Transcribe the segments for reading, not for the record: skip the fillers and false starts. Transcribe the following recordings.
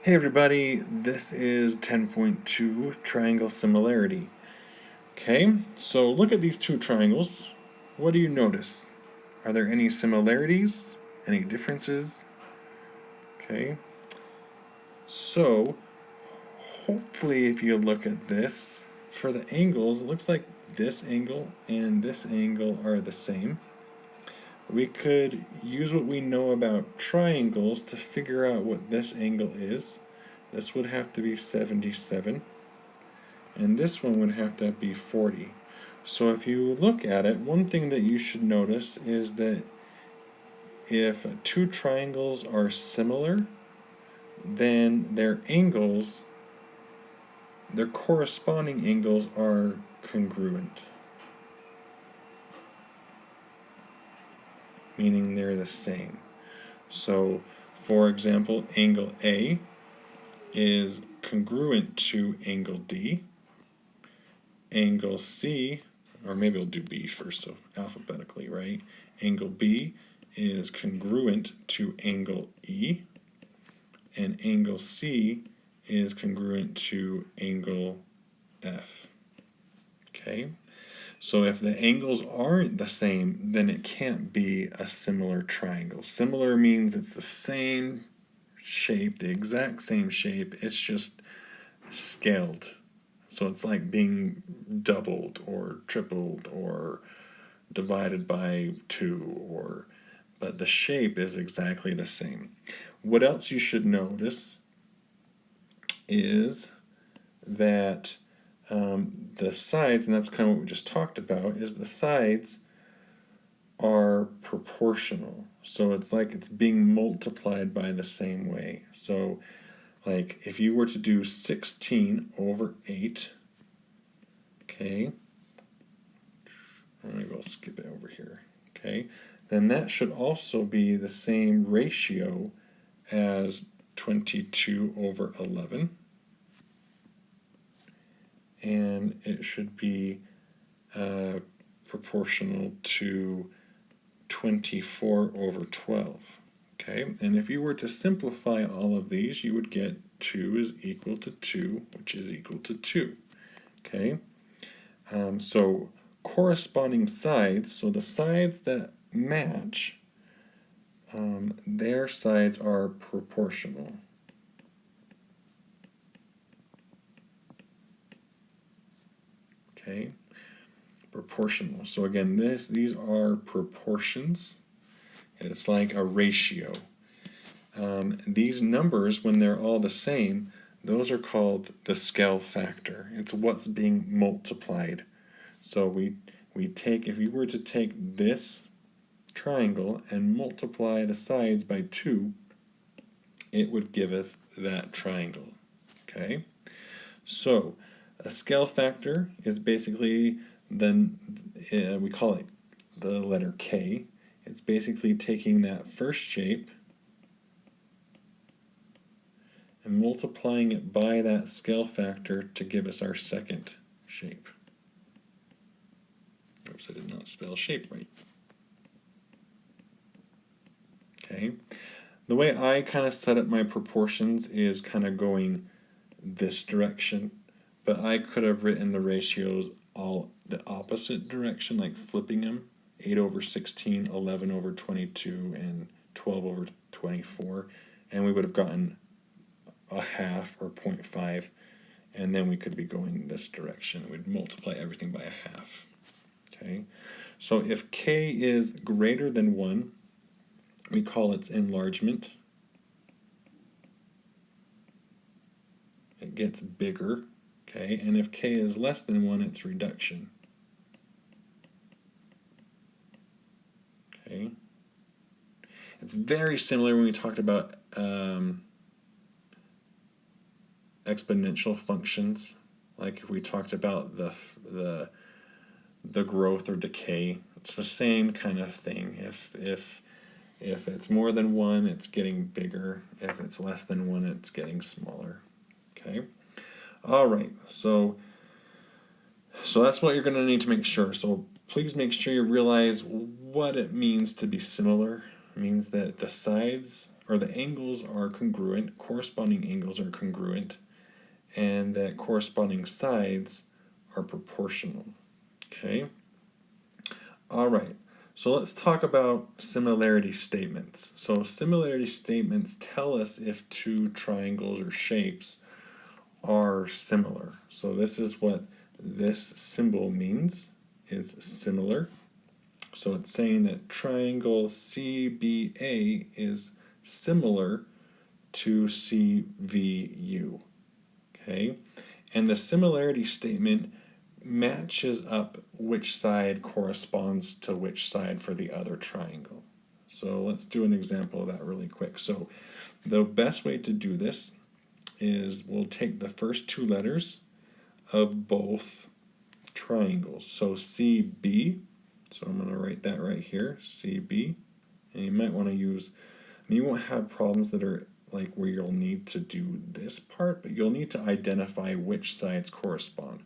Hey everybody, this is 10.2 Triangle Similarity. Okay, so look at these two triangles. What do you notice? Are there any similarities? Any differences? Okay, so hopefully if you look at this, for the angles, it looks like this angle and this angle are the same. We could use what we know about triangles to figure out what this angle is. This would have to be 77. And this one would have to be 40. So if you look at it, one thing that you should notice is that if two triangles are similar, then their angles, their corresponding angles are congruent, meaning they're the same. So, for example, angle A is congruent to angle D. Angle C, or maybe we'll do B first, so alphabetically, right? Angle B is congruent to angle E, and angle C is congruent to angle F. Okay? So if the angles aren't the same, then it can't be a similar triangle. Similar means it's the same shape, the exact same shape, it's just scaled. So it's like being doubled or tripled or divided by 2, but the shape is exactly the same. What else you should notice is that the sides, and that's kind of what we just talked about, is the sides are proportional. So it's like it's being multiplied by the same way. So like if you were to do 16 over 8, okay, I'm going to go skip it over here, okay, then that should also be the same ratio as 22 over 11. And it should be proportional to 24 over 12. Okay, and if you were to simplify all of these, you would get 2 is equal to 2, which is equal to 2. Okay, so corresponding sides, so the sides that match, their sides are proportional. Okay, proportional. So again, these are proportions. It's like a ratio. These numbers, when they're all the same, those are called the scale factor. It's what's being multiplied. So we take, if you were to take this triangle and multiply the sides by 2, it would give us that triangle. Okay? So a scale factor is basically, then we call it the letter K. It's basically taking that first shape and multiplying it by that scale factor to give us our second shape. Oops, I did not spell shape right. Okay. The way I kind of set up my proportions is kind of going this direction, but I could have written the ratios all the opposite direction, like flipping them, 8 over 16, 11 over 22, and 12 over 24, and we would have gotten a half or 0.5, and then we could be going this direction. We'd multiply everything by a half. Okay, so if k is greater than 1, we call its enlargement. It gets bigger. Okay, and if k is less than 1, it's reduction. Okay, it's very similar when we talked about exponential functions, like if we talked about the growth or decay. It's the same kind of thing. If it's more than 1, it's getting bigger. If it's less than 1, it's getting smaller. Okay. All right. So that's what you're going to need to make sure. So please make sure you realize what it means to be similar. It means that the sides or the angles are congruent, corresponding angles are congruent, and that corresponding sides are proportional. Okay? All right. So let's talk about similarity statements. So similarity statements tell us if two triangles or shapes are similar. So this is what this symbol means, is similar. So it's saying that triangle CBA is similar to CVU. Okay? And the similarity statement matches up which side corresponds to which side for the other triangle. So let's do an example of that really quick. So the best way to do this is we'll take the first two letters of both triangles. So CB, so I'm going to write that right here, CB. And you might want to use, you won't have problems that are like where you'll need to do this part, but you'll need to identify which sides correspond.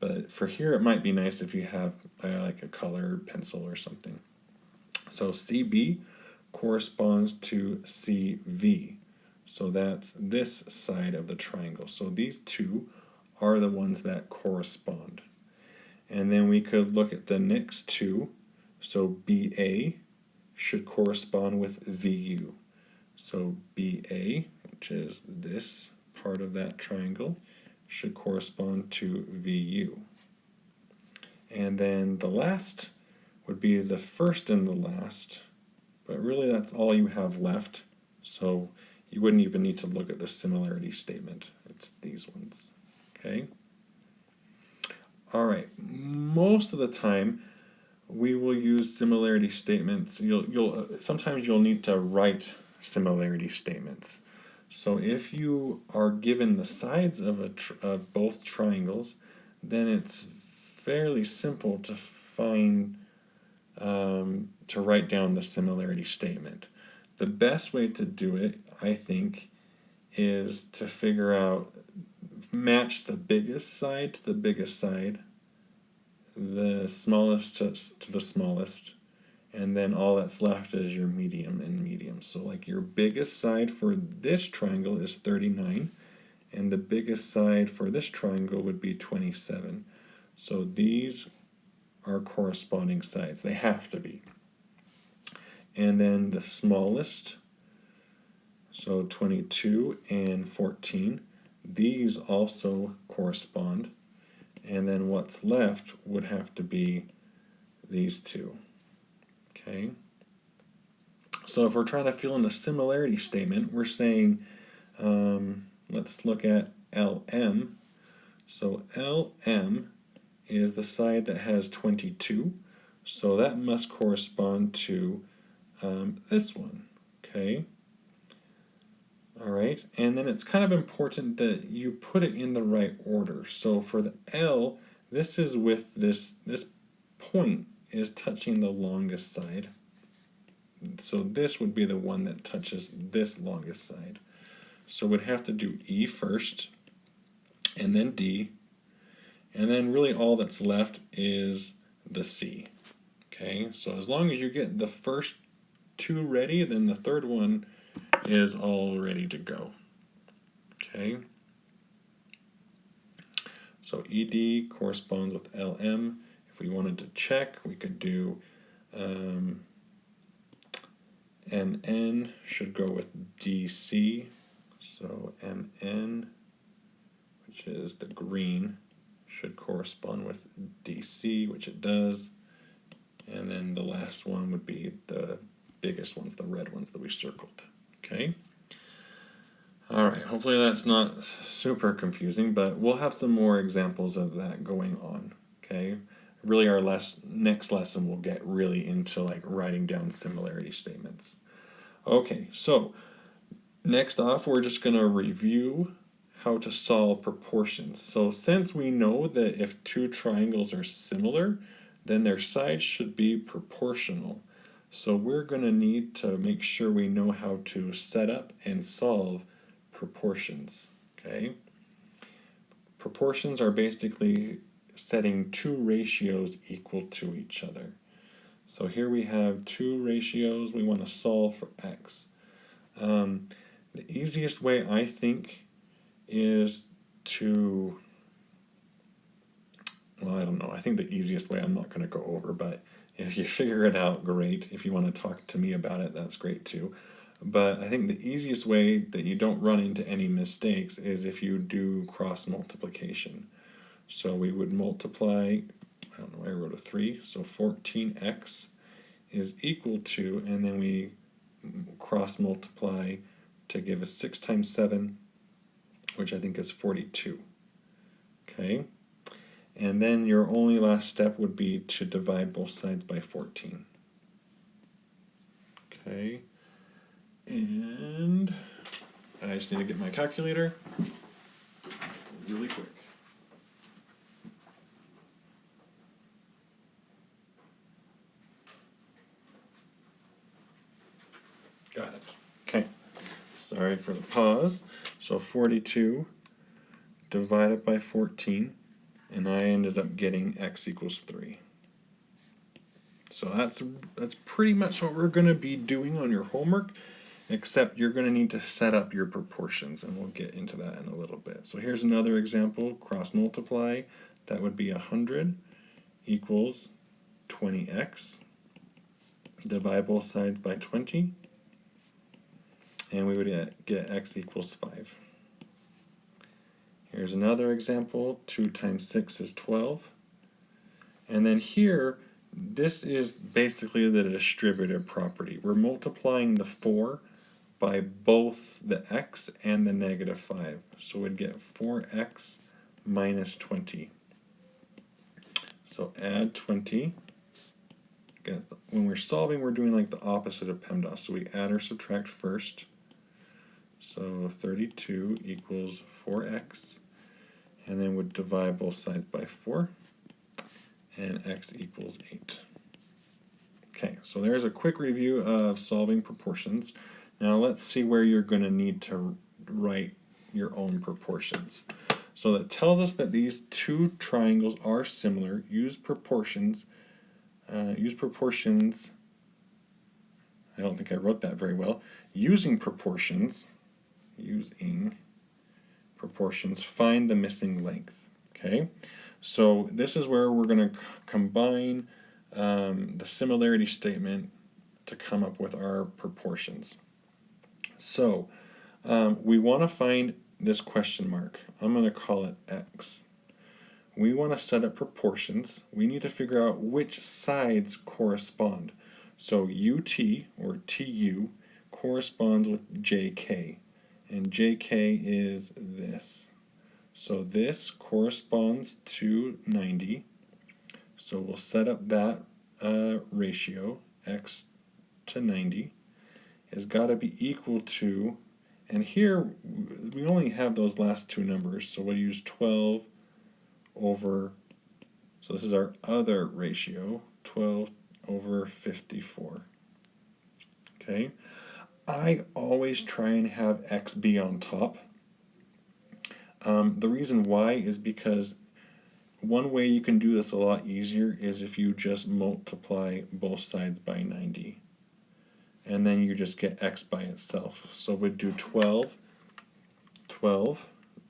But for here, it might be nice if you have like a colored pencil or something. So CB corresponds to CV. So that's this side of the triangle. So these two are the ones that correspond. And then we could look at the next two. So BA should correspond with VU. So BA, which is this part of that triangle, should correspond to VU. And then the last would be the first and the last, but really that's all you have left. So you wouldn't even need to look at the similarity statement. It's these ones, okay? All right, most of the time we will use similarity statements. Sometimes you'll need to write similarity statements. So if you are given the sides of both triangles, then it's fairly simple to find, to write down the similarity statement. The best way to do it, I think, is to figure out, match the biggest side to the biggest side, the smallest to the smallest, and then all that's left is your medium and medium. So like your biggest side for this triangle is 39, and the biggest side for this triangle would be 27. So these are corresponding sides. They have to be. And then the smallest, so 22 and 14, these also correspond. And then what's left would have to be these two. Okay? So if we're trying to fill in a similarity statement, we're saying, let's look at LM. So LM is the side that has 22. So that must correspond to this one. Okay? All right, and then it's kind of important that you put it in the right order. So for the L, this is with this point is touching the longest side. So this would be the one that touches this longest side. So we'd have to do E first, and then D, and then really all that's left is the C. Okay, so as long as you get the first two ready, then the third one is all ready to go. Okay. So ED corresponds with LM. If we wanted to check, we could do MN should go with DC. So MN, which is the green, should correspond with DC, which it does. And then the last one would be the biggest ones, the red ones that we circled. Okay. All right, hopefully that's not super confusing, but we'll have some more examples of that going on. Okay. Really our next lesson will get really into like writing down similarity statements. Okay, so next off we're just going to review how to solve proportions. So since we know that if two triangles are similar, then their sides should be proportional. So we're going to need to make sure we know how to set up and solve proportions. Okay? Proportions are basically setting two ratios equal to each other. So here we have two ratios we want to solve for x. The easiest way, I think, is to, well, I don't know. I think the easiest way I'm not going to go over, but if you figure it out, great. If you want to talk to me about it, that's great too. But I think the easiest way that you don't run into any mistakes is if you do cross multiplication. So we would multiply, I don't know, I wrote a 3, so 14x is equal to, and then we cross multiply to give us 6 times 7, which I think is 42. Okay? And then your only last step would be to divide both sides by 14. Okay? And I just need to get my calculator really quick. Got it. Okay. Sorry for the pause. So 42 divided by 14, and I ended up getting x equals 3. So that's pretty much what we're going to be doing on your homework, except you're going to need to set up your proportions, and we'll get into that in a little bit. So here's another example, cross multiply. That would be 100 equals 20x. Divide both sides by 20, and we would get x equals 5. Here's another example, 2 times 6 is 12. And then here, this is basically the distributive property. We're multiplying the 4 by both the x and the negative 5. So we'd get 4x minus 20. So add 20. Again, when we're solving, we're doing like the opposite of PEMDAS. So we add or subtract first. So 32 equals 4x. And then we'd divide both sides by 4. And x equals 8. Okay, so there's a quick review of solving proportions. Now let's see where you're going to need to write your own proportions. So that tells us that these two triangles are similar. Use proportions. I don't think I wrote that very well. Using proportions, find the missing length. Okay, so this is where we're going to combine the similarity statement to come up with our proportions. So we want to find this question mark. I'm going to call it x. We want to set up proportions. We need to figure out which sides correspond. So UT, or TU, corresponds with JK. And JK is this. So this corresponds to 90. So we'll set up that ratio, x to 90, has got to be equal to, and here we only have those last two numbers, so we'll use 12 over, so this is our other ratio, 12 over 54. Okay, I always try and have x be on top. The reason why is because one way you can do this a lot easier is if you just multiply both sides by 90. And then you just get x by itself. So we'd do 12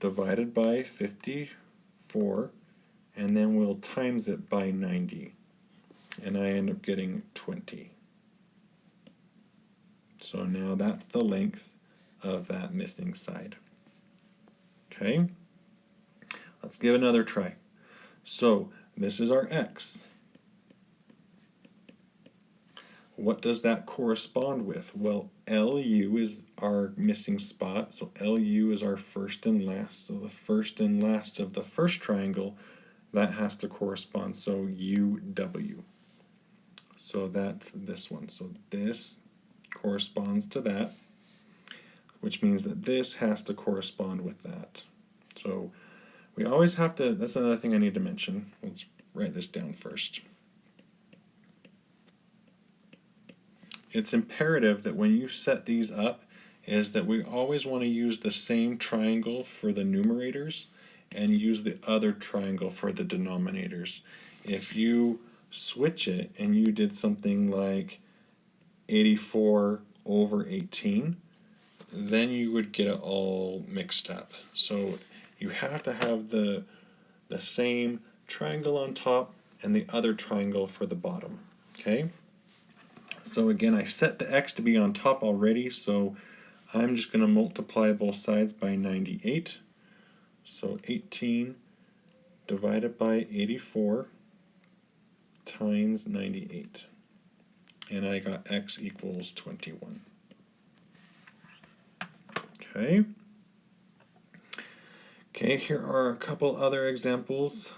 divided by 54, and then we'll times it by 90. And I end up getting 20. So now that's the length of that missing side. Okay? Let's give another try. So this is our x. What does that correspond with? Well, LU is our missing spot, so LU is our first and last. So the first and last of the first triangle, that has to correspond, so UW. So that's this one. So this corresponds to that, which means that this has to correspond with that. So we always have to, that's another thing I need to mention. Let's write this down first. It's imperative that when you set these up is that we always want to use the same triangle for the numerators and use the other triangle for the denominators. If you switch it and you did something like 84 over 18, then you would get it all mixed up. So you have to have the same triangle on top and the other triangle for the bottom. Okay? So again, I set the x to be on top already, so I'm just going to multiply both sides by 98. So 18 divided by 84 times 98. And I got x equals 21. Okay. Okay, here are a couple other examples.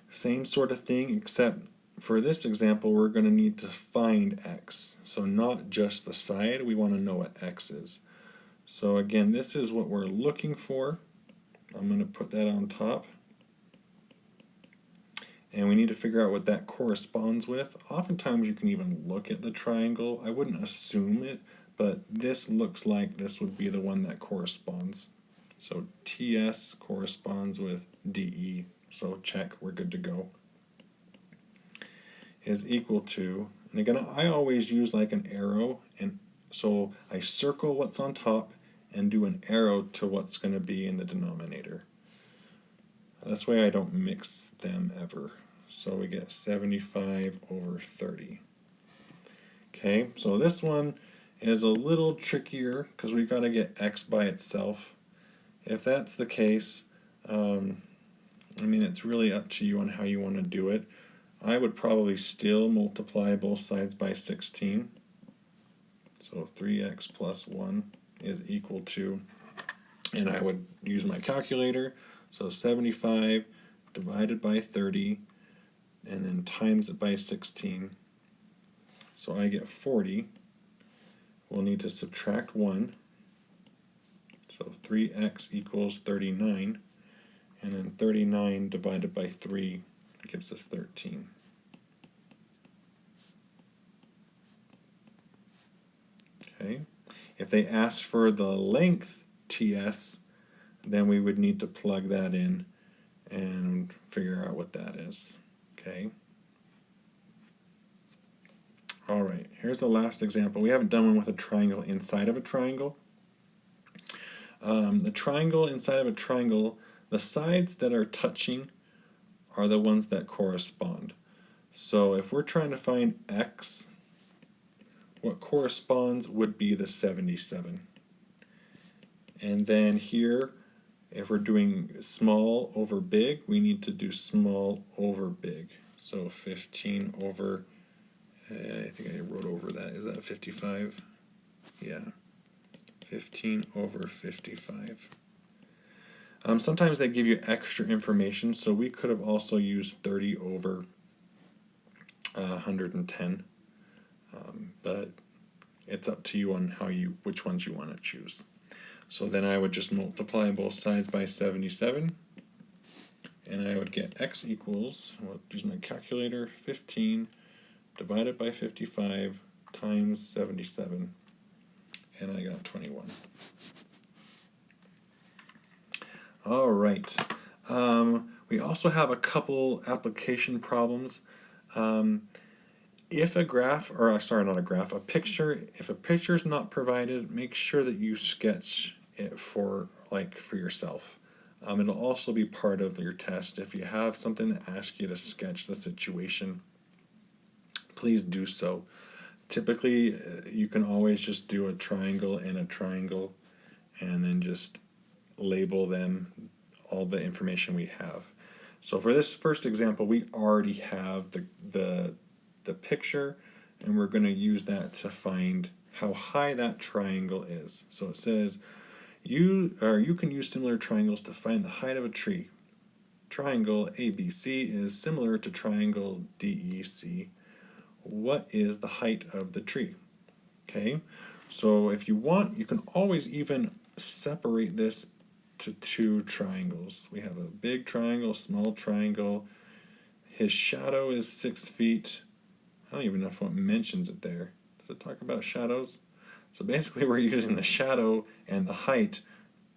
Same sort of thing, except for this example, we're going to need to find x. So not just the side, we want to know what x is. So again, this is what we're looking for. I'm going to put that on top. And we need to figure out what that corresponds with. Oftentimes you can even look at the triangle. I wouldn't assume it, but this looks like this would be the one that corresponds. So TS corresponds with DE. So check, we're good to go. Is equal to, and again, I always use like an arrow, and so I circle what's on top and do an arrow to what's going to be in the denominator. This way I don't mix them ever. So we get 75 over 30. Okay, so this one is a little trickier because we've got to get x by itself. If that's the case, I mean, it's really up to you on how you want to do it. I would probably still multiply both sides by 16. So 3x plus 1 is equal to, and I would use my calculator, so 75 divided by 30, and then times it by 16. So I get 40. We'll need to subtract 1. So 3x equals 39. And then 39 divided by 3 gives us 13. Okay. If they ask for the length TS, then we would need to plug that in and figure out what that is. Okay. All right, here's the last example. We haven't done one with a triangle inside of a triangle. The triangle inside of a triangle, the sides that are touching are the ones that correspond. So if we're trying to find x, what corresponds would be the 77. And then here, if we're doing small over big, we need to do small over big. So 15 over, I think I wrote over that. Is that 55? Yeah. 15 over 55. Sometimes they give you extra information, so we could have also used 30 over 110. But it's up to you on which ones you want to choose. So then I would just multiply both sides by 77, and I would get x equals, I'll use my calculator, 15 divided by 55 times 77, and I got 21. All right. We also have a couple application problems. If a graph, or sorry, not a graph, a picture, if a picture is not provided, make sure that you sketch it for yourself. It'll also be part of your test. If you have something that asks you to sketch the situation, please do so. Typically, you can always just do a triangle and a triangle, and then just label them, all the information we have. So for this first example, we already have the picture, and we're going to use that to find how high that triangle is. So it says you can use similar triangles to find the height of a tree. Triangle ABC is similar to triangle DEC. What is the height of the tree? Okay, so if you want, you can always even separate this to two triangles. We have a big triangle, small triangle. His shadow is 6 feet. I don't even know if it mentions it there. Does it talk about shadows? So basically we're using the shadow and the height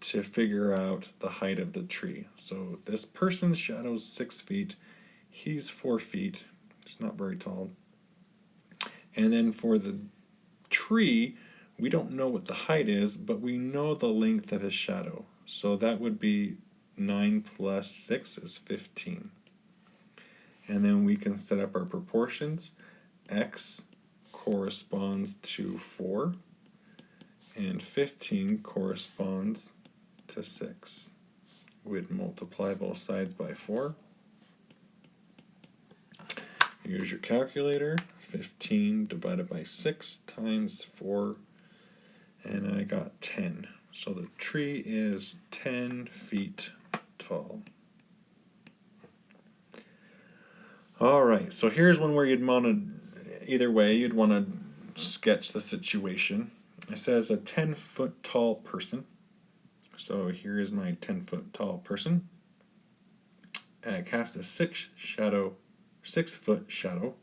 to figure out the height of the tree. So this person's shadow is 6 feet. He's 4 feet. It's not very tall. And then for the tree, We don't know what the height is, but we know the length of his shadow. So that would be 9 plus 6 is 15. And then we can set up our proportions. X corresponds to 4, and 15 corresponds to 6. We'd multiply both sides by 4. Use your calculator. 15 divided by 6 times 4, and I got 10. So the tree is 10 feet tall. Alright, so here's one where you'd want to, either way, you'd want to sketch the situation. It says a 10-foot tall person. So here is my 10-foot tall person. And I cast a 6-foot shadow.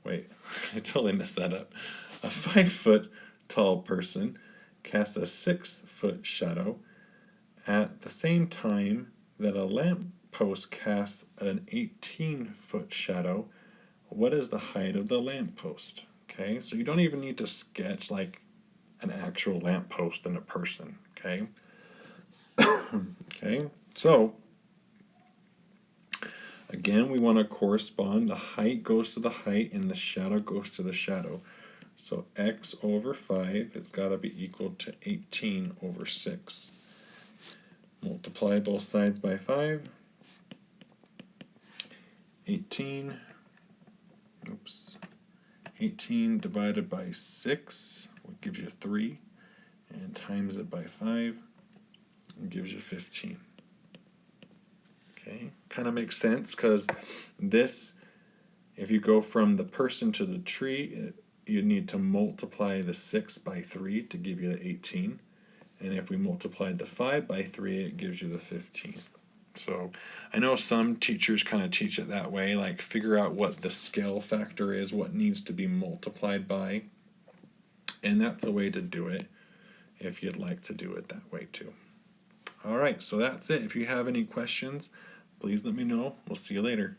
Wait, I totally messed that up. A 5-foot tall person casts a 6-foot shadow at the same time that a lamp post casts an 18-foot shadow. What is the height of the lamp post? Okay, so you don't even need to sketch like an actual lamp post and a person. Okay. Okay, so again, we want to correspond. The height goes to the height and the shadow goes to the shadow. So x over 5 has got to be equal to 18 over 6. Multiply both sides by 5. 18 divided by 6 gives you 3, and times it by 5 gives you 15. Okay, kind of makes sense because this, if you go from the person to the tree, you need to multiply the 6 by 3 to give you the 18. And if we multiplied the 5 by 3, it gives you the 15. So I know some teachers kind of teach it that way, like figure out what the scale factor is, what needs to be multiplied by. And that's a way to do it if you'd like to do it that way too. All right, so that's it. If you have any questions, please let me know. We'll see you later.